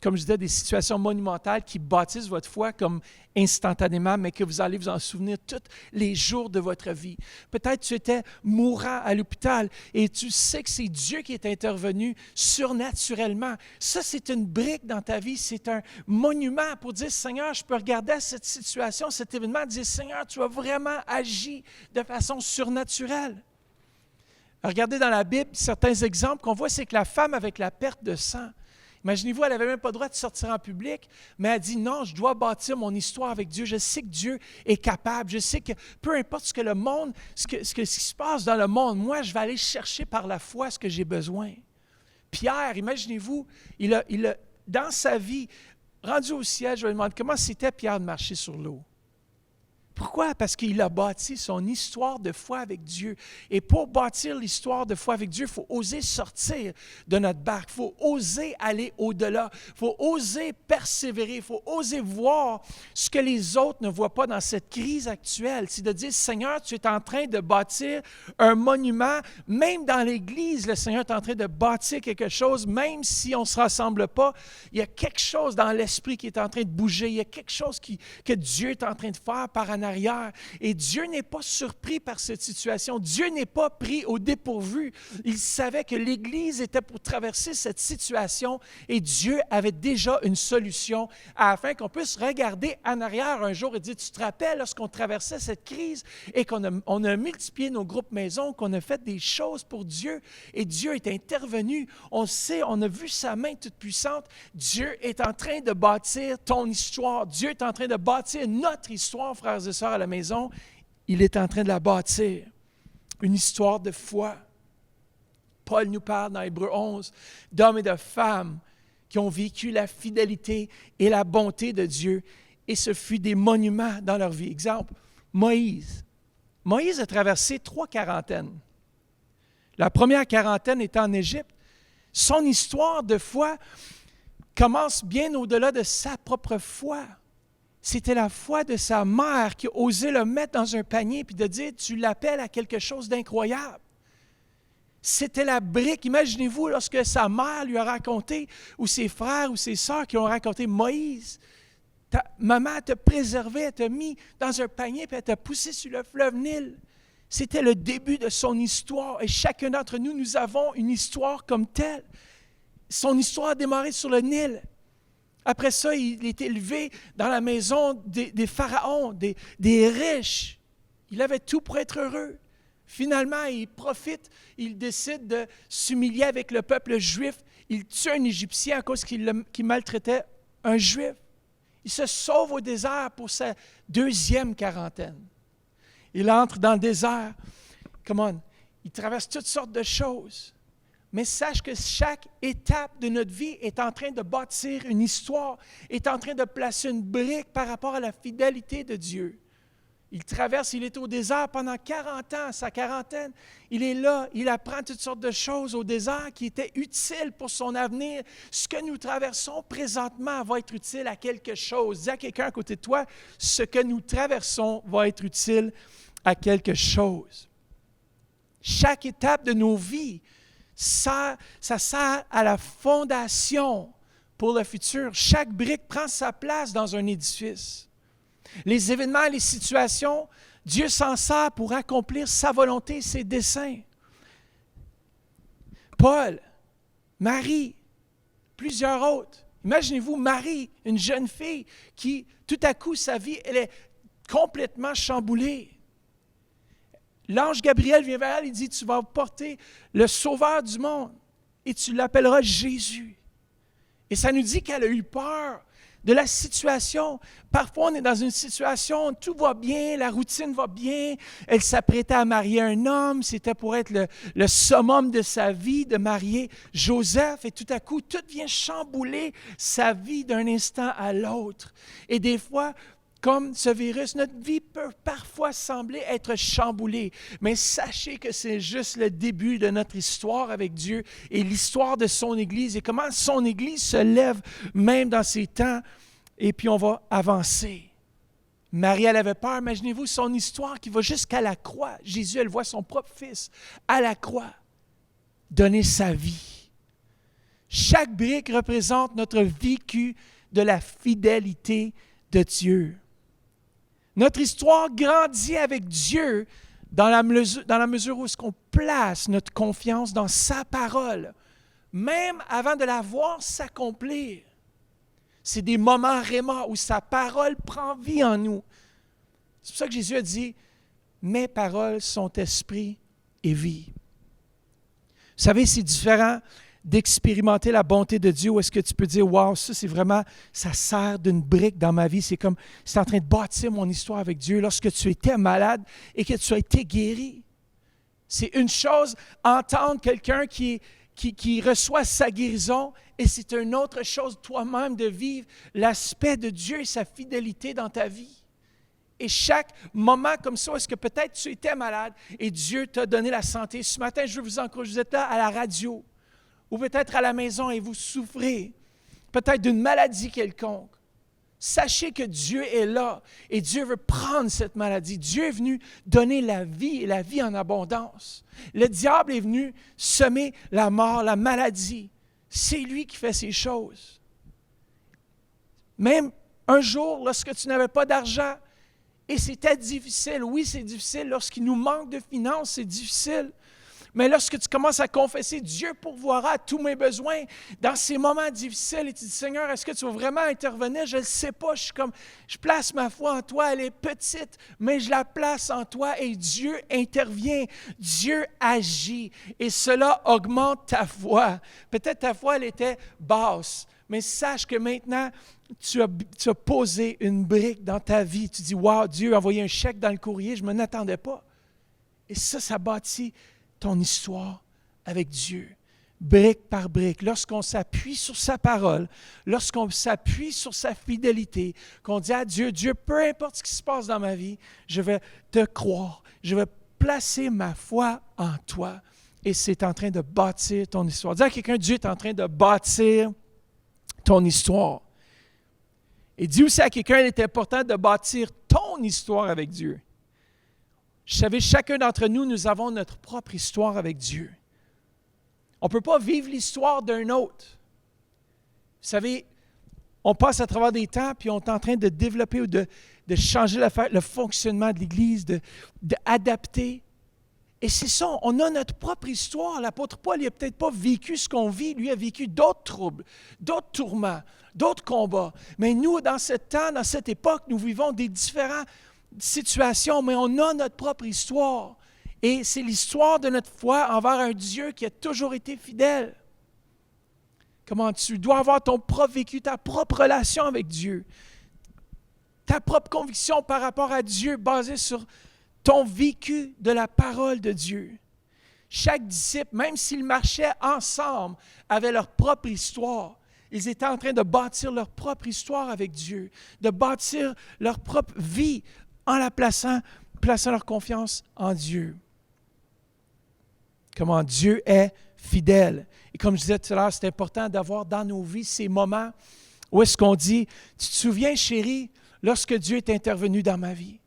comme je disais, des situations monumentales qui bâtissent votre foi comme instantanément, mais que vous allez vous en souvenir tous les jours de votre vie. Peut-être tu étais mourant à l'hôpital et tu sais que c'est Dieu qui est intervenu surnaturellement. Ça, c'est une brique dans ta vie, c'est un monument pour dire, Seigneur, je peux regarder à cette situation, cet événement, et dire, Seigneur, tu as vraiment agi de façon surnaturelle. Regardez dans la Bible, certains exemples qu'on voit, c'est que la femme avec la perte de sang, imaginez-vous, elle n'avait même pas le droit de sortir en public, mais elle dit, non, je dois bâtir mon histoire avec Dieu. Je sais que Dieu est capable. Je sais que peu importe ce que le monde, ce qui se passe dans le monde, moi, je vais aller chercher par la foi ce que j'ai besoin. Pierre, imaginez-vous, il a, dans sa vie, rendu au ciel, je me demande comment c'était Pierre de marcher sur l'eau. Pourquoi? Parce qu'il a bâti son histoire de foi avec Dieu. Et pour bâtir l'histoire de foi avec Dieu, il faut oser sortir de notre barque. Il faut oser aller au-delà. Il faut oser persévérer. Il faut oser voir ce que les autres ne voient pas dans cette crise actuelle. C'est de dire, Seigneur, tu es en train de bâtir un monument. Même dans l'Église, le Seigneur est en train de bâtir quelque chose. Même si on ne se rassemble pas, il y a quelque chose dans l'esprit qui est en train de bouger. Il y a quelque chose que Dieu est en train de faire par en arrière. Et Dieu n'est pas surpris par cette situation. Dieu n'est pas pris au dépourvu. Il savait que l'Église était pour traverser cette situation et Dieu avait déjà une solution afin qu'on puisse regarder en arrière un jour et dire, tu te rappelles lorsqu'on traversait cette crise et qu'on a multiplié nos groupes maisons, qu'on a fait des choses pour Dieu et Dieu est intervenu. On sait, on a vu sa main toute puissante. Dieu est en train de bâtir ton histoire. Dieu est en train de bâtir notre histoire, frères et sœurs à la maison. Il est en train de la bâtir. Une histoire de foi. Paul nous parle dans Hébreux 11 d'hommes et de femmes qui ont vécu la fidélité et la bonté de Dieu. Et ce fut des monuments dans leur vie. Exemple, Moïse. Moïse a traversé 3 quarantaines. La première quarantaine était en Égypte. Son histoire de foi commence bien au-delà de sa propre foi. C'était la foi de sa mère qui osait le mettre dans un panier puis de dire, tu l'appelles à quelque chose d'incroyable. C'était la brique. Imaginez-vous lorsque sa mère lui a raconté, ou ses frères ou ses sœurs qui ont raconté, Moïse, maman t'a préservé, elle t'a mis dans un panier puis elle t'a poussé sur le fleuve Nil. C'était le début de son histoire et chacun d'entre nous, nous avons une histoire comme telle. Son histoire a démarré sur le Nil. Après ça, il est élevé dans la maison des pharaons, des riches. Il avait tout pour être heureux. Finalement, il profite, il décide de s'humilier avec le peuple juif. Il tue un Égyptien à cause qu'il maltraitait un Juif. Il se sauve au désert pour sa 2e quarantaine. Il entre dans le désert. Il traverse toutes sortes de choses. Mais sache que chaque étape de notre vie est en train de bâtir une histoire, est en train de placer une brique par rapport à la fidélité de Dieu. Il traverse, il est au désert pendant 40 ans, sa quarantaine. Il est là, il apprend toutes sortes de choses au désert qui étaient utiles pour son avenir. Ce que nous traversons présentement va être utile à quelque chose. Dis à quelqu'un à côté de toi, ce que nous traversons va être utile à quelque chose. Chaque étape de nos vies, ça sert à la fondation pour le futur. Chaque brique prend sa place dans un édifice. Les événements, les situations, Dieu s'en sert pour accomplir sa volonté, ses desseins. Paul, Marie, plusieurs autres. Imaginez-vous Marie, une jeune fille qui, tout à coup, sa vie, elle est complètement chamboulée. L'ange Gabriel vient vers elle et dit, tu vas porter le sauveur du monde et tu l'appelleras Jésus. Et ça nous dit qu'elle a eu peur de la situation. Parfois, on est dans une situation où tout va bien, la routine va bien. Elle s'apprêtait à marier un homme. C'était pour être le summum de sa vie, de marier Joseph. Et tout à coup, tout vient chambouler sa vie d'un instant à l'autre. Et des fois, comme ce virus, notre vie peut parfois sembler être chamboulée. Mais sachez que c'est juste le début de notre histoire avec Dieu et l'histoire de son Église et comment son Église se lève même dans ces temps. Et puis on va avancer. Marie, elle avait peur. Imaginez-vous son histoire qui va jusqu'à la croix. Jésus, elle voit son propre fils à la croix donner sa vie. Chaque brique représente notre vécu de la fidélité de Dieu. Notre histoire grandit avec Dieu dans la mesure où est-ce qu'on place notre confiance dans sa parole, même avant de la voir s'accomplir. C'est des moments réma où sa parole prend vie en nous. C'est pour ça que Jésus a dit, « Mes paroles sont esprit et vie ». Vous savez, c'est différent d'expérimenter la bonté de Dieu, où est-ce que tu peux dire, « Wow, ça c'est vraiment, ça sert d'une brique dans ma vie. » C'est comme, c'est en train de bâtir mon histoire avec Dieu lorsque tu étais malade et que tu as été guéri. C'est une chose, entendre quelqu'un qui reçoit sa guérison, et c'est une autre chose toi-même de vivre l'aspect de Dieu et sa fidélité dans ta vie. Et chaque moment comme ça, est-ce que peut-être tu étais malade et Dieu t'a donné la santé. Ce matin, je veux vous encourager, vous êtes là à la radio, ou peut-être à la maison et vous souffrez, peut-être d'une maladie quelconque. Sachez que Dieu est là et Dieu veut prendre cette maladie. Dieu est venu donner la vie et la vie en abondance. Le diable est venu semer la mort, la maladie. C'est lui qui fait ces choses. Même un jour, lorsque tu n'avais pas d'argent et c'était difficile, oui, c'est difficile. Lorsqu'il nous manque de finances, c'est difficile. Mais lorsque tu commences à confesser, Dieu pourvoira à tous mes besoins dans ces moments difficiles et tu dis, Seigneur, est-ce que tu vas vraiment intervenir? Je ne le sais pas, je place ma foi en toi, elle est petite, mais je la place en toi et Dieu intervient, Dieu agit et cela augmente ta foi. Peut-être ta foi, elle était basse, mais sache que maintenant, tu as posé une brique dans ta vie. Tu dis, wow, Dieu a envoyé un chèque dans le courrier, je ne m'en attendais pas. Et ça bâtit ton histoire avec Dieu, brique par brique. Lorsqu'on s'appuie sur sa parole, lorsqu'on s'appuie sur sa fidélité, qu'on dit à Dieu, Dieu, peu importe ce qui se passe dans ma vie, je vais te croire, je vais placer ma foi en toi. Et c'est en train de bâtir ton histoire. Dis à quelqu'un, Dieu est en train de bâtir ton histoire. Et dis aussi à quelqu'un, il est important de bâtir ton histoire avec Dieu. Vous savez, chacun d'entre nous, nous avons notre propre histoire avec Dieu. On ne peut pas vivre l'histoire d'un autre. Vous savez, on passe à travers des temps, puis on est en train de développer ou de changer le fonctionnement de l'Église, d'adapter. Et c'est ça, on a notre propre histoire. L'apôtre Paul, il n'a peut-être pas vécu ce qu'on vit. Lui a vécu d'autres troubles, d'autres tourments, d'autres combats. Mais nous, dans ce temps, dans cette époque, nous vivons des différentes situations, mais on a notre propre histoire. Et c'est l'histoire de notre foi envers un Dieu qui a toujours été fidèle. Comment tu dois avoir ton propre vécu, ta propre relation avec Dieu, ta propre conviction par rapport à Dieu basée sur ton vécu de la parole de Dieu. Chaque disciple, même s'ils marchaient ensemble, avait leur propre histoire. Ils étaient en train de bâtir leur propre histoire avec Dieu, de bâtir leur propre vie en la plaçant leur confiance en Dieu. Comment Dieu est fidèle. Et comme je disais tout à l'heure, c'est important d'avoir dans nos vies ces moments où est-ce qu'on dit, tu te souviens, chérie, lorsque Dieu est intervenu dans ma vie?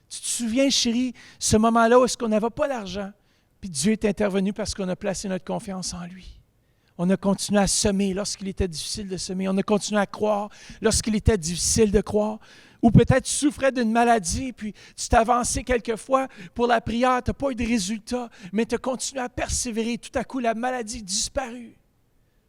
Tu te souviens, chérie, ce moment-là où est-ce qu'on n'avait pas d'argent, puis Dieu est intervenu parce qu'on a placé notre confiance en lui. On a continué à semer lorsqu'il était difficile de semer. On a continué à croire lorsqu'il était difficile de croire. Ou peut-être tu souffrais d'une maladie, puis tu t'es avancé quelquefois pour la prière, tu n'as pas eu de résultat, mais tu as continué à persévérer. Tout à coup, la maladie disparut.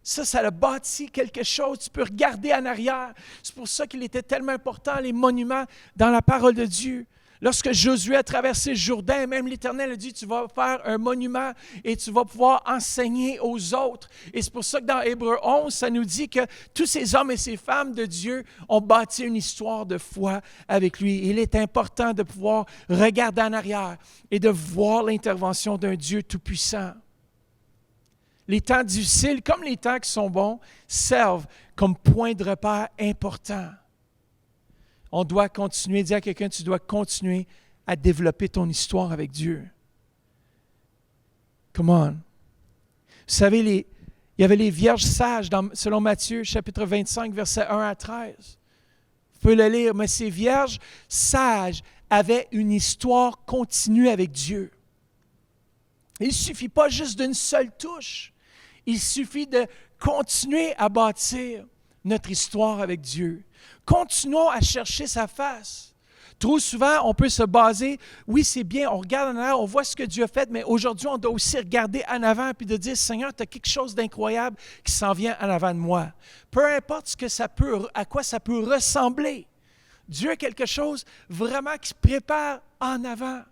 Ça a bâti quelque chose. Tu peux regarder en arrière. C'est pour ça qu'il était tellement important, les monuments dans la parole de Dieu. Lorsque Josué a traversé le Jourdain, même l'Éternel a dit, tu vas faire un monument et tu vas pouvoir enseigner aux autres. Et c'est pour ça que dans Hébreux 11, ça nous dit que tous ces hommes et ces femmes de Dieu ont bâti une histoire de foi avec lui. Il est important de pouvoir regarder en arrière et de voir l'intervention d'un Dieu tout-puissant. Les temps difficiles, comme les temps qui sont bons, servent comme point de repère important. On doit continuer, dire à quelqu'un, tu dois continuer à développer ton histoire avec Dieu. Come on. Vous savez, il y avait les vierges sages, selon Matthieu, chapitre 25, versets 1 à 13. Vous pouvez le lire, mais ces vierges sages avaient une histoire continue avec Dieu. Il ne suffit pas juste d'une seule touche. Il suffit de continuer à bâtir notre histoire avec Dieu. Continuons à chercher sa face. Trop souvent, on peut se baser, oui, c'est bien, on regarde en arrière, on voit ce que Dieu a fait, mais aujourd'hui, on doit aussi regarder en avant et de dire, Seigneur, tu as quelque chose d'incroyable qui s'en vient en avant de moi. Peu importe à quoi ça peut ressembler. Dieu a quelque chose vraiment qui se prépare en avant.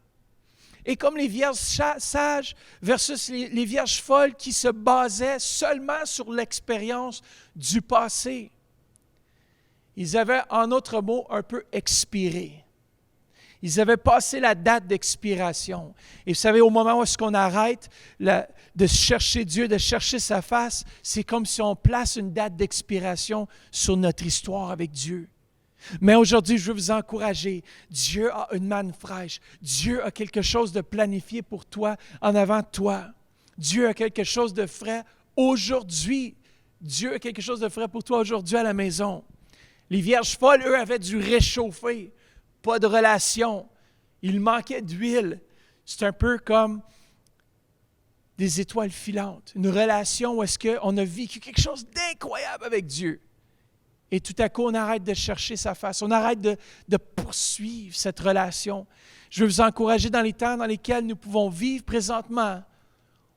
Et comme les vierges sages versus les vierges folles qui se basaient seulement sur l'expérience du passé. Ils avaient, en autres mots, un peu expiré. Ils avaient passé la date d'expiration. Et vous savez, au moment où est-ce qu'on arrête de chercher Dieu, de chercher sa face, c'est comme si on place une date d'expiration sur notre histoire avec Dieu. Mais aujourd'hui, je veux vous encourager. Dieu a une manne fraîche. Dieu a quelque chose de planifié pour toi, en avant de toi. Dieu a quelque chose de frais aujourd'hui. Dieu a quelque chose de frais pour toi aujourd'hui à la maison. Les vierges folles, eux, avaient dû réchauffer. Pas de relation. Il manquait d'huile. C'est un peu comme des étoiles filantes. Une relation où est-ce qu'on a vécu quelque chose d'incroyable avec Dieu. Et tout à coup, on arrête de chercher sa face. On arrête de poursuivre cette relation. Je veux vous encourager dans les temps dans lesquels nous pouvons vivre présentement.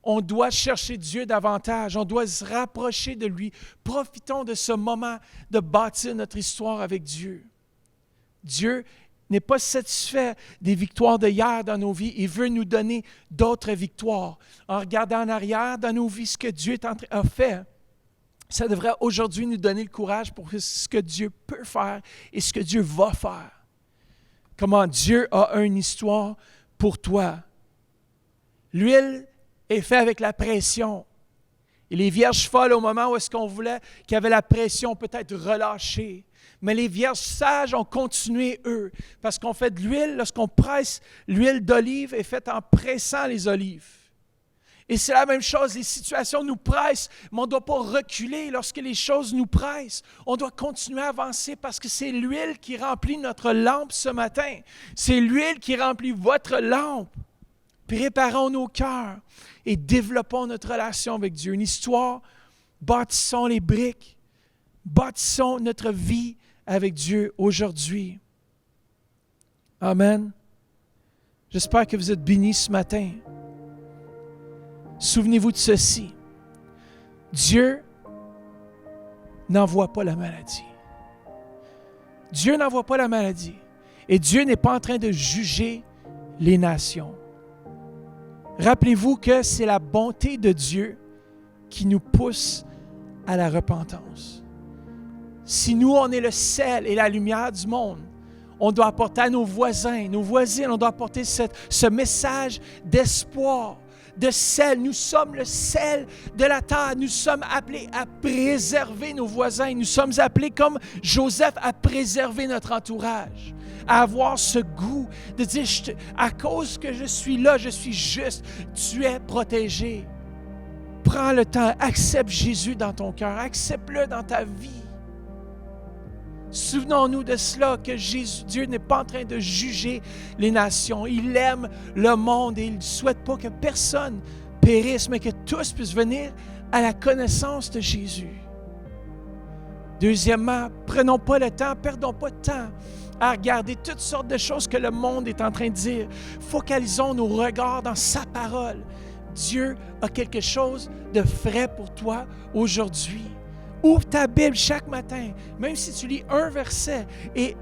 On doit chercher Dieu davantage. On doit se rapprocher de lui. Profitons de ce moment de bâtir notre histoire avec Dieu. Dieu n'est pas satisfait des victoires d'hier dans nos vies. Il veut nous donner d'autres victoires. En regardant en arrière dans nos vies, ce que Dieu a fait, ça devrait aujourd'hui nous donner le courage pour ce que Dieu peut faire et ce que Dieu va faire. Comment Dieu a une histoire pour toi. L'huile est faite avec la pression. Et les vierges folles, au moment où est-ce qu'on voulait, qu'il y avait la pression, peut-être relâchée. Mais les vierges sages ont continué, eux, parce qu'on fait de l'huile, lorsqu'on presse, l'huile d'olive est faite en pressant les olives. Et c'est la même chose, les situations nous pressent, mais on ne doit pas reculer lorsque les choses nous pressent. On doit continuer à avancer parce que c'est l'huile qui remplit notre lampe ce matin. C'est l'huile qui remplit votre lampe. Préparons nos cœurs et développons notre relation avec Dieu. Une histoire, bâtissons les briques, bâtissons notre vie avec Dieu aujourd'hui. Amen. J'espère que vous êtes bénis ce matin. Souvenez-vous de ceci. Dieu n'envoie pas la maladie. Dieu n'envoie pas la maladie. Et Dieu n'est pas en train de juger les nations. Rappelez-vous que c'est la bonté de Dieu qui nous pousse à la repentance. Si nous, on est le sel et la lumière du monde, on doit apporter à nos voisins, nos voisines, on doit apporter ce message d'espoir, de sel. Nous sommes le sel de la terre. Nous sommes appelés à préserver nos voisins. Nous sommes appelés, comme Joseph, à préserver notre entourage, à avoir ce goût de dire, à cause que je suis là, je suis juste, tu es protégé. Prends le temps, accepte Jésus dans ton cœur, accepte-le dans ta vie. Souvenons-nous de cela, que Dieu n'est pas en train de juger les nations. Il aime le monde et il ne souhaite pas que personne périsse, mais que tous puissent venir à la connaissance de Jésus. Deuxièmement, prenons pas le temps, perdons pas de temps à regarder toutes sortes de choses que le monde est en train de dire. Focalisons nos regards dans sa parole. Dieu a quelque chose de frais pour toi aujourd'hui. Ouvre ta Bible chaque matin, même si tu lis un verset, et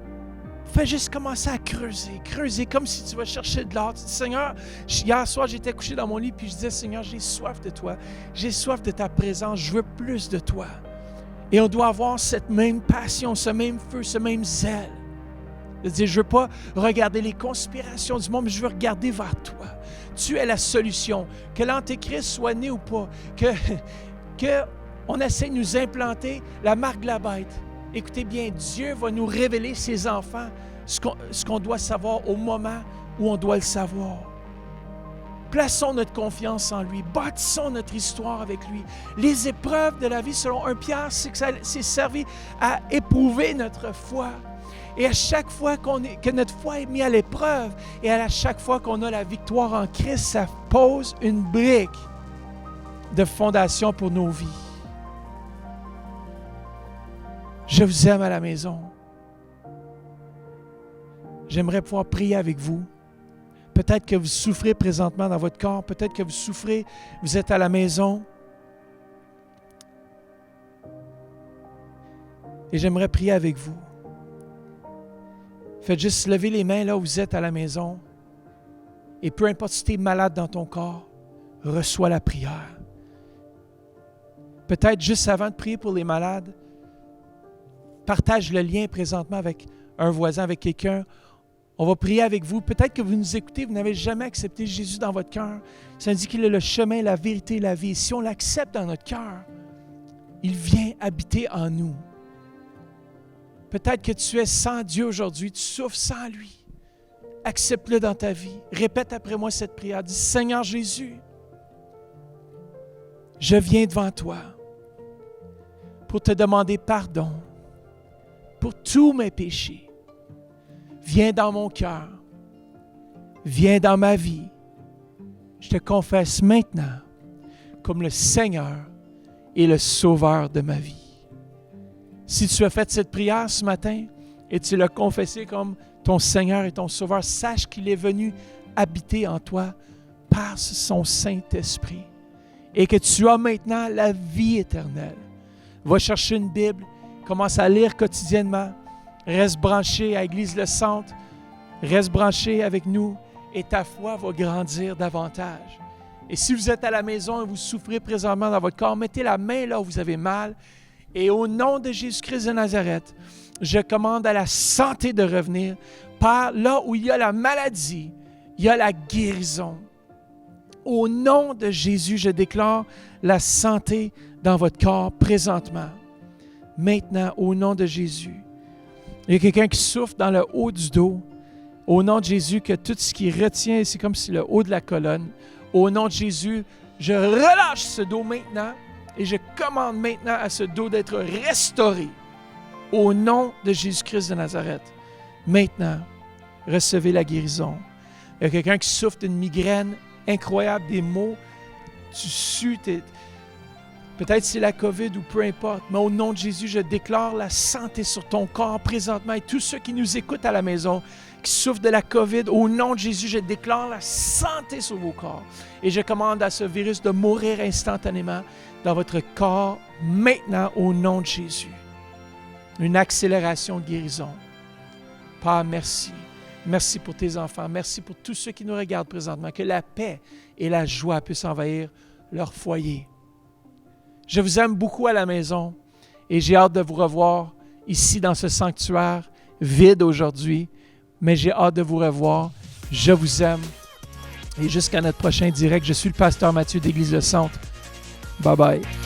fais juste commencer à creuser comme si tu vas chercher de l'or. Tu dis, Seigneur, hier soir, j'étais couché dans mon lit, puis je disais, Seigneur, j'ai soif de toi, j'ai soif de ta présence, je veux plus de toi. Et on doit avoir cette même passion, ce même feu, ce même zèle. De dire, je ne veux pas regarder les conspirations du monde, mais je veux regarder vers toi. Tu es la solution. Que l'Antéchrist soit né ou pas, que on essaie de nous implanter la marque de la bête. Écoutez bien, Dieu va nous révéler ses enfants, ce qu'on doit savoir au moment où on doit le savoir. Plaçons notre confiance en lui, bâtissons notre histoire avec lui. Les épreuves de la vie, selon 1 Pierre, c'est servi à éprouver notre foi. Et à chaque fois que notre foi est mise à l'épreuve, et à chaque fois qu'on a la victoire en Christ, ça pose une brique de fondation pour nos vies. Je vous aime à la maison. J'aimerais pouvoir prier avec vous. Peut-être que vous souffrez présentement dans votre corps. Peut-être que vous souffrez, vous êtes à la maison. Et j'aimerais prier avec vous. Faites juste lever les mains là où vous êtes à la maison. Et peu importe si tu es malade dans ton corps, reçois la prière. Peut-être juste avant de prier pour les malades, partage le lien présentement avec un voisin, avec quelqu'un. On va prier avec vous. Peut-être que vous nous écoutez, vous n'avez jamais accepté Jésus dans votre cœur. Ça dit qu'il est le chemin, la vérité, la vie. Et si on l'accepte dans notre cœur, il vient habiter en nous. Peut-être que tu es sans Dieu aujourd'hui, tu souffres sans lui. Accepte-le dans ta vie. Répète après moi cette prière. Dis, Seigneur Jésus, je viens devant toi pour te demander pardon pour tous mes péchés. Viens dans mon cœur. Viens dans ma vie. Je te confesse maintenant comme le Seigneur et le Sauveur de ma vie. Si tu as fait cette prière ce matin et tu l'as confessé comme ton Seigneur et ton Sauveur, sache qu'il est venu habiter en toi par son Saint-Esprit et que tu as maintenant la vie éternelle. Va chercher une Bible, commence à lire quotidiennement, reste branché à Église Le Centre, reste branché avec nous et ta foi va grandir davantage. Et si vous êtes à la maison et vous souffrez présentement dans votre corps, mettez la main là où vous avez mal. Et au nom de Jésus-Christ de Nazareth, je commande à la santé de revenir. Par là où il y a la maladie, il y a la guérison. Au nom de Jésus, je déclare la santé dans votre corps présentement. Maintenant, au nom de Jésus. Il y a quelqu'un qui souffre dans le haut du dos. Au nom de Jésus, que tout ce qui retient, c'est comme si le haut de la colonne. Au nom de Jésus, je relâche ce dos maintenant et je commande maintenant à ce dos d'être restauré. Au nom de Jésus-Christ de Nazareth. Maintenant, recevez la guérison. Il y a quelqu'un qui souffre d'une migraine incroyable, des maux. Tu sues, peut-être c'est la COVID ou peu importe, mais au nom de Jésus, je déclare la santé sur ton corps présentement et tous ceux qui nous écoutent à la maison, qui souffrent de la COVID, au nom de Jésus, je déclare la santé sur vos corps. Et je commande à ce virus de mourir instantanément dans votre corps maintenant au nom de Jésus. Une accélération de guérison. Père, merci. Merci pour tes enfants. Merci pour tous ceux qui nous regardent présentement. Que la paix et la joie puissent envahir leur foyer. Je vous aime beaucoup à la maison et j'ai hâte de vous revoir ici dans ce sanctuaire vide aujourd'hui. Mais j'ai hâte de vous revoir. Je vous aime. Et jusqu'à notre prochain direct, je suis le pasteur Mathieu d'Église Le Centre. Bye bye.